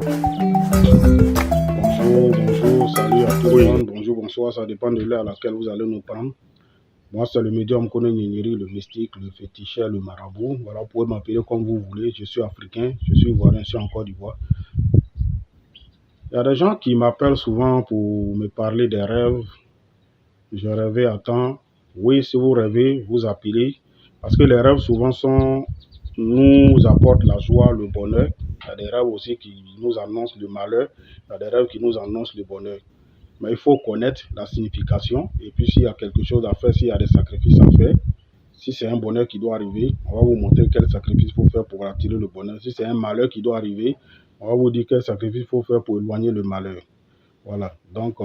Bonjour, salut à tout le Oui, monde. Bonjour, bonsoir, ça dépend de l'heure à laquelle vous allez nous prendre. Moi, c'est le médium Koné Nyenyeri, le mystique, le féticheur, le marabout. Voilà, vous pouvez m'appeler comme vous voulez. Je suis africain, je suis ivoirien, je suis en Côte d'Ivoire. Il y a des gens qui m'appellent souvent pour me parler des rêves. Je rêvais à temps. Oui, si vous rêvez, vous appelez. Parce que les rêves souvent nous apportent la joie, le bonheur. Il y a des rêves aussi qui nous annoncent le malheur. Il y a des rêves qui nous annoncent le bonheur. Mais il faut connaître la signification. Et puis, s'il y a quelque chose à faire, s'il y a des sacrifices à faire, si c'est un bonheur qui doit arriver, on va vous montrer quel sacrifice il faut faire pour attirer le bonheur. Si c'est un malheur qui doit arriver, on va vous dire quel sacrifice il faut faire pour éloigner le malheur. Voilà. Donc,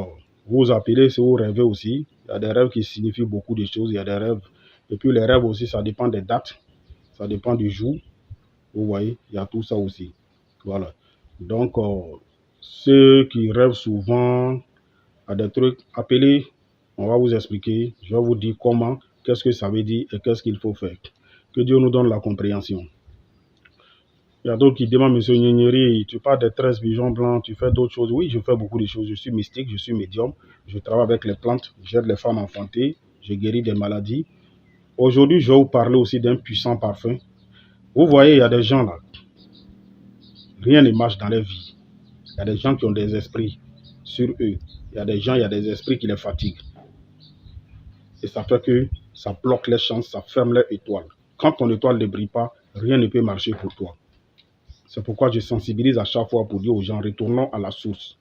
vous appelez si vous rêvez aussi. Il y a des rêves qui signifient beaucoup de choses. Il y a des rêves. Et puis, les rêves aussi, ça dépend des dates. Ça dépend du jour. Vous voyez, il y a tout ça aussi. Voilà. Donc, ceux qui rêvent souvent à des trucs, appelez, on va vous expliquer, je vais vous dire comment, qu'est-ce que ça veut dire et qu'est-ce qu'il faut faire. Que Dieu nous donne la compréhension. Il y a d'autres qui demandent, Monsieur Nyenyeri, tu parles des 13 pigeons blancs, tu fais d'autres choses. Oui, je fais beaucoup de choses. Je suis mystique, je suis médium, je travaille avec les plantes, j'aide les femmes enfantées, je guéris des maladies. Aujourd'hui, je vais vous parler aussi d'un puissant parfum. Vous voyez, il y a des gens là, rien ne marche dans leur vie. Il y a des gens qui ont des esprits sur eux. Il y a des gens, il y a des esprits qui les fatiguent. Et ça fait que ça bloque les chances, ça ferme les étoiles. Quand ton étoile ne brille pas, rien ne peut marcher pour toi. C'est pourquoi je sensibilise à chaque fois pour dire aux gens, retournons à la source.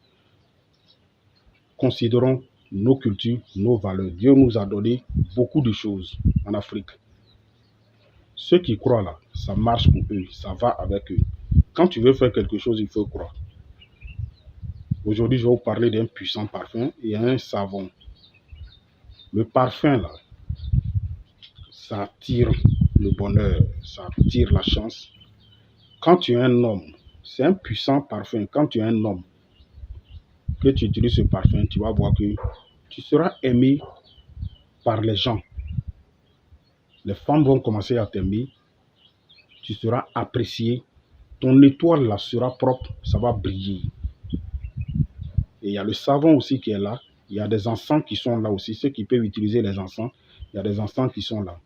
Considérons nos cultures, nos valeurs. Dieu nous a donné beaucoup de choses en Afrique. Ceux qui croient là, ça marche pour eux, ça va avec eux. Quand tu veux faire quelque chose, il faut croire. Aujourd'hui, je vais vous parler d'un puissant parfum et un savon. Le parfum là, ça attire le bonheur, ça attire la chance. Quand tu es un homme, c'est un puissant parfum. Quand tu es un homme, que tu utilises ce parfum, tu vas voir que tu seras aimé par les gens. Les femmes vont commencer à t'aimer, tu seras apprécié, ton étoile là sera propre, ça va briller. Et il y a le savon aussi qui est là, il y a des encens qui sont là aussi, ceux qui peuvent utiliser les encens, il y a des encens qui sont là.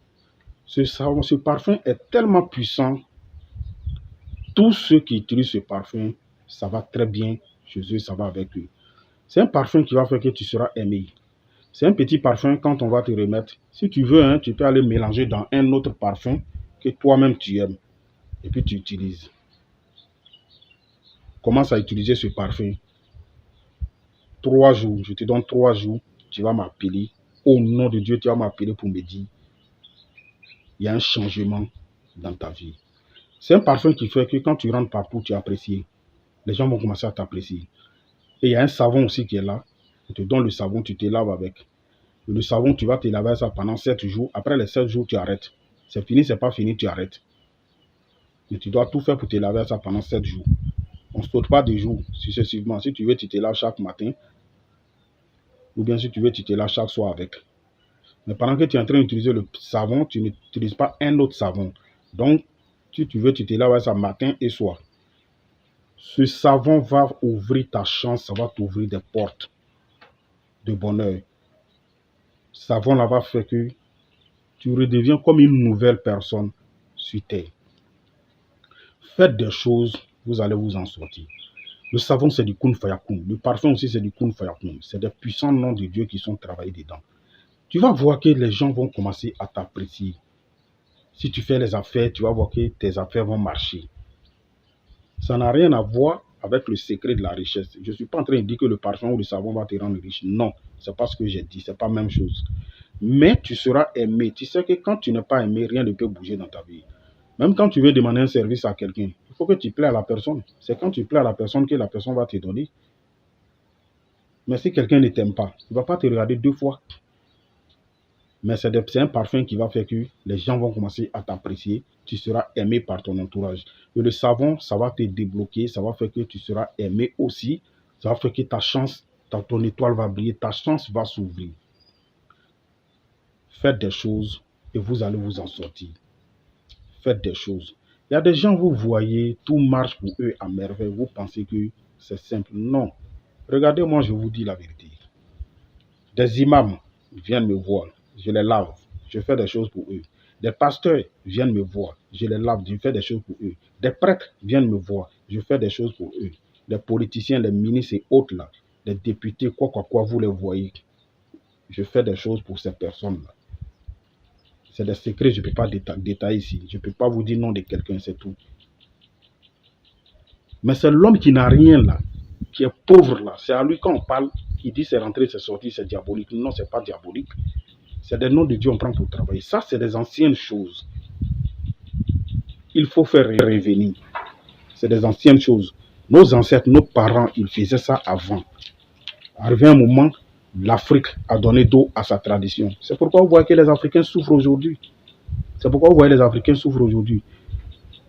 Ce savon, ce parfum est tellement puissant, tous ceux qui utilisent ce parfum, ça va très bien chez eux, ça va avec eux. C'est un parfum qui va faire que tu seras aimé. C'est un petit parfum quand on va te remettre. Si tu veux, hein, tu peux aller mélanger dans un autre parfum que toi-même tu aimes. Et puis tu utilises. Commence à utiliser ce parfum. 3 jours, je te donne 3 jours, tu vas m'appeler. Au nom de Dieu, tu vas m'appeler pour me dire, il y a un changement dans ta vie. C'est un parfum qui fait que quand tu rentres partout, tu es apprécié. Les gens vont commencer à t'apprécier. Et il y a un savon aussi qui est là. Je te donne le savon, tu te laves avec. Le savon, tu vas te laver ça pendant 7 jours. Après les 7 jours, tu arrêtes. C'est fini, c'est pas fini, tu arrêtes. Mais tu dois tout faire pour te laver ça pendant 7 jours. On ne saute pas des jours successivement. Si tu veux, tu te laves chaque matin. Ou bien si tu veux, tu te laves chaque soir avec. Mais pendant que tu es en train d'utiliser le savon, tu n'utilises pas un autre savon. Donc, si tu veux, tu te laves ça matin et soir. Ce savon va ouvrir ta chance, ça va t'ouvrir des portes de bonheur. Ce savon là va faire que tu redeviens comme une nouvelle personne sur terre. Faites des choses, vous allez vous en sortir. Le savon, c'est du kun fayakun. Le parfum aussi, c'est du kun fayakun. C'est des puissants noms de Dieu qui sont travaillés dedans. Tu vas voir que les gens vont commencer à t'apprécier. Si tu fais les affaires, tu vas voir que tes affaires vont marcher. Ça n'a rien à voir avec le secret de la richesse. Je ne suis pas en train de dire que le parfum ou le savon va te rendre riche. Non, c'est pas ce que j'ai dit. C'est pas la même chose. Mais tu seras aimé. Tu sais que quand tu n'es pas aimé, rien ne peut bouger dans ta vie. Même quand tu veux demander un service à quelqu'un, il faut que tu plais à la personne. C'est quand tu plais à la personne que la personne va te donner. Mais si quelqu'un ne t'aime pas, il ne va pas te regarder 2 fois. Mais c'est un parfum qui va faire que les gens vont commencer à t'apprécier. Tu seras aimé par ton entourage. Et le savon, ça va te débloquer. Ça va faire que tu seras aimé aussi. Ça va faire que ta chance, ton étoile va briller. Ta chance va s'ouvrir. Faites des choses et vous allez vous en sortir. Faites des choses Il y a des gens, vous voyez, tout marche pour eux à merveille. Vous pensez que c'est simple. Non. Regardez, moi, je vous dis la vérité. Des imams viennent me voir, je les lave, je fais des choses pour eux. Des pasteurs viennent me voir, je les lave, je fais des choses pour eux. Des prêtres viennent me voir, je fais des choses pour eux. Les politiciens, les ministres et autres là, les députés, quoi, vous les voyez. Je fais des choses pour ces personnes-là. C'est des secrets, je ne peux pas détailler ici. Je ne peux pas vous dire nom de quelqu'un, c'est tout. Mais c'est l'homme qui n'a rien là, qui est pauvre là. C'est à lui quand on parle, il dit c'est rentré, c'est sorti, c'est diabolique. Non, c'est pas diabolique. C'est des noms de Dieu on prend pour travailler. Ça, c'est des anciennes choses. Il faut faire revenir. C'est des anciennes choses. Nos ancêtres, nos parents, ils faisaient ça avant. Arrivé un moment, l'Afrique a donné dos à sa tradition. C'est pourquoi vous voyez que les Africains souffrent aujourd'hui. C'est pourquoi vous voyez les Africains souffrent aujourd'hui.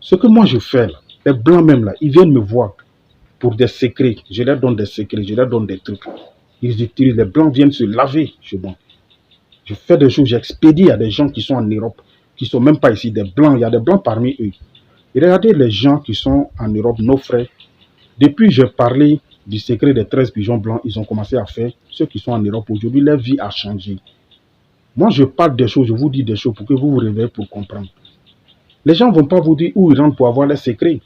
Ce que moi je fais, là, les Blancs même, là, ils viennent me voir pour des secrets. Je leur donne des secrets, je leur donne des trucs. Ils utilisent, les Blancs viennent se laver chez moi. Je fais des choses, j'expédie à des gens qui sont en Europe, qui ne sont même pas ici, des Blancs. Il y a des Blancs parmi eux. Et regardez les gens qui sont en Europe, nos frères. Depuis que j'ai parlé du secret des 13 pigeons blancs, ils ont commencé à faire. Ceux qui sont en Europe aujourd'hui, leur vie a changé. Moi, je parle des choses, je vous dis des choses pour que vous vous réveillez pour comprendre. Les gens ne vont pas vous dire où ils rentrent pour avoir les secrets.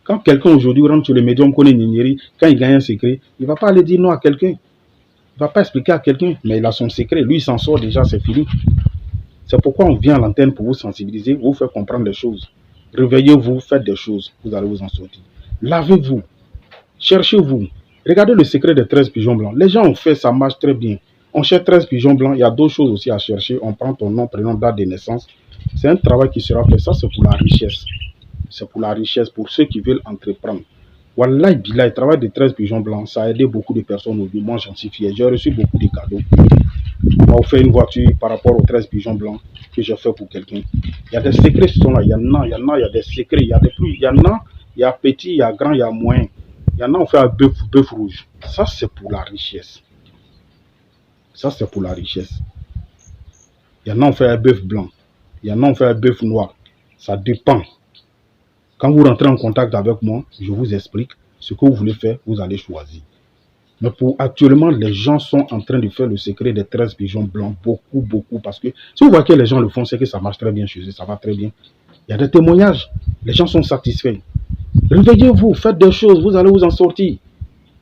Quand quelqu'un aujourd'hui rentre sur les médiums, connaît Nigneri, quand il gagne un secret, il ne va pas aller dire non à quelqu'un. Il ne va pas expliquer à quelqu'un, mais il a son secret. Lui, il s'en sort déjà, c'est fini. C'est pourquoi on vient à l'antenne pour vous sensibiliser, vous faire comprendre des choses. Réveillez-vous, faites des choses, vous allez vous en sortir. Lavez-vous, cherchez-vous. Regardez le secret des 13 pigeons blancs. Les gens ont fait, ça marche très bien. On cherche 13 pigeons blancs, il y a d'autres choses aussi à chercher. On prend ton nom, prénom, date de naissance. C'est un travail qui sera fait. Ça, c'est pour la richesse. C'est pour la richesse, pour ceux qui veulent entreprendre. Wallahi Billah, le travail des 13 pigeons blancs, ça a aidé beaucoup de personnes aujourd'hui. Moi, j'en suis fier. J'ai reçu beaucoup de cadeaux. On m'a offert une voiture par rapport aux 13 pigeons blancs que j'ai fait pour quelqu'un. Il y a des secrets qui sont là. Il y a des secrets. Il y a des plus. Il y en a, il y a petit, il y a grand, il y a moyen. Il y en a, on fait un bœuf rouge. Ça, c'est pour la richesse. Ça, c'est pour la richesse. Il y en a, on fait un bœuf blanc. Il y en a, on fait un bœuf noir. Ça dépend. Quand vous rentrez en contact avec moi, je vous explique ce que vous voulez faire, vous allez choisir. Mais pour actuellement, les gens sont en train de faire le secret des 13 pigeons blancs. Beaucoup. Parce que si vous voyez que les gens le font, c'est que ça marche très bien chez eux. Ça va très bien. Il y a des témoignages. Les gens sont satisfaits. Réveillez-vous, faites des choses, vous allez vous en sortir.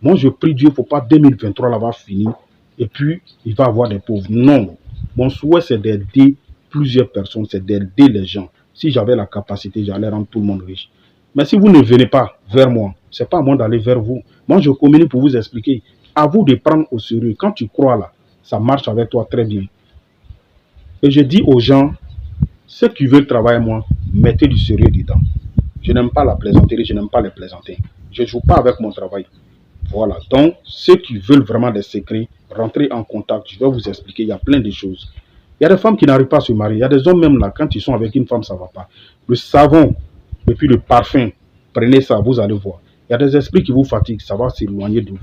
Moi, je prie Dieu pour pas 2023 là va finir. Et puis, il va y avoir des pauvres. Non. Mon souhait, c'est d'aider plusieurs personnes. C'est d'aider les gens. Si j'avais la capacité, j'allais rendre tout le monde riche. Mais si vous ne venez pas vers moi, ce n'est pas à moi d'aller vers vous. Moi, je communique pour vous expliquer. À vous de prendre au sérieux. Quand tu crois là, ça marche avec toi très bien. Et je dis aux gens, ceux qui veulent travailler avec moi, mettez du sérieux dedans. Je n'aime pas la plaisanterie, je n'aime pas les plaisanter. Je ne joue pas avec mon travail. Voilà. Donc, ceux qui veulent vraiment des secrets, rentrez en contact. Je vais vous expliquer. Il y a plein de choses. Il y a des femmes qui n'arrivent pas à se marier. Il y a des hommes même là, quand ils sont avec une femme, ça ne va pas. Le savon et puis le parfum, prenez ça, vous allez voir. Il y a des esprits qui vous fatiguent, ça va s'éloigner de vous.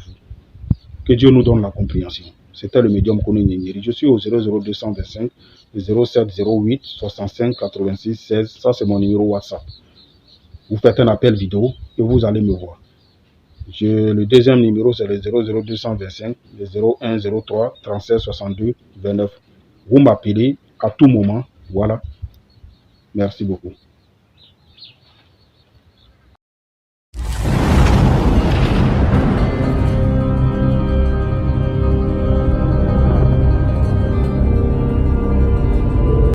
Que Dieu nous donne la compréhension. C'était le médium Koné Nigneri. Je suis au 00225 0708 65 86 16. Ça, c'est mon numéro WhatsApp. Vous faites un appel vidéo et vous allez me voir. Le deuxième numéro, c'est le 00225 0103 37 62 29. Vous m'appelez à tout moment. Voilà. Merci beaucoup.